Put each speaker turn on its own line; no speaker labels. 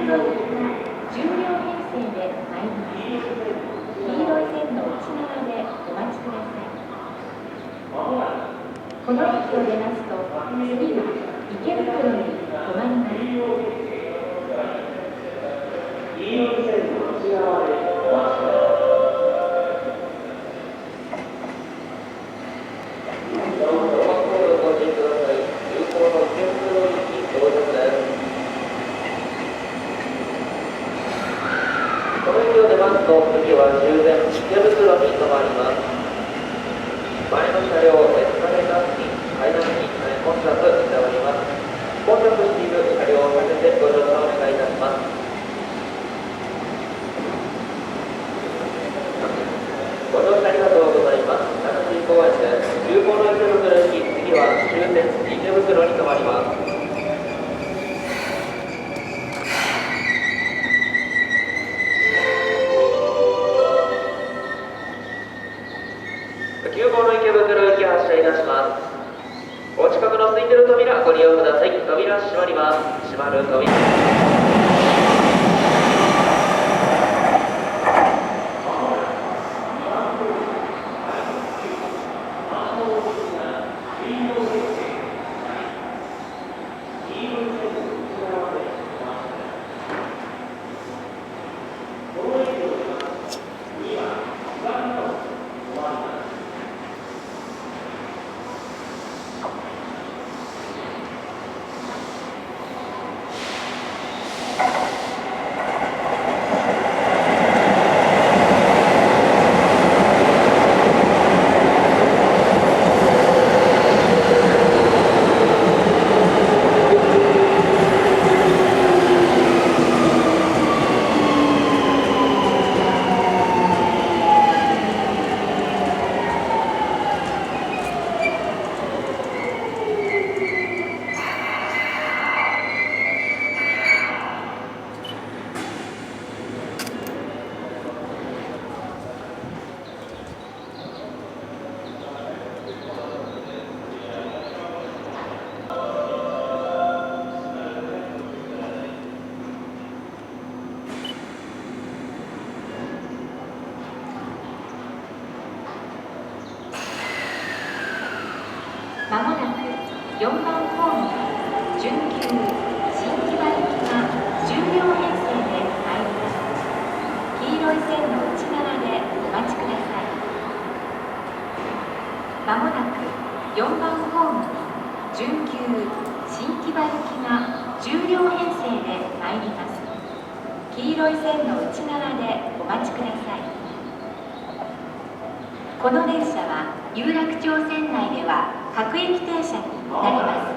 が10両編成で参ります。黄色い線の内側でお待ちください。この駅を出ますと、次は池袋に止まります。黄色い線の内側でお待ちください。
この駅を出ますと、次は終電池袋に停まります。前の車両、エスカレーター付近、階段に混雑しております。混雑している車両を避けてご乗車お願いいたします。ご乗車ありがとうございます。楽しい公園です。急行の池袋駅、次は終点池袋に停まります。急行の池袋駅発車いたします。お近くの空いてる扉ご利用ください。扉閉まります。閉まる扉。
まもなく4番ホーム準急新木場行きが10両編成で参ります。黄色い線の内側でお待ちください。まもなく4番ホーム準急新木場行きが10両編成で参ります。黄色い線の内側でお待ちください。この電車は有楽町線内では各駅停車になります。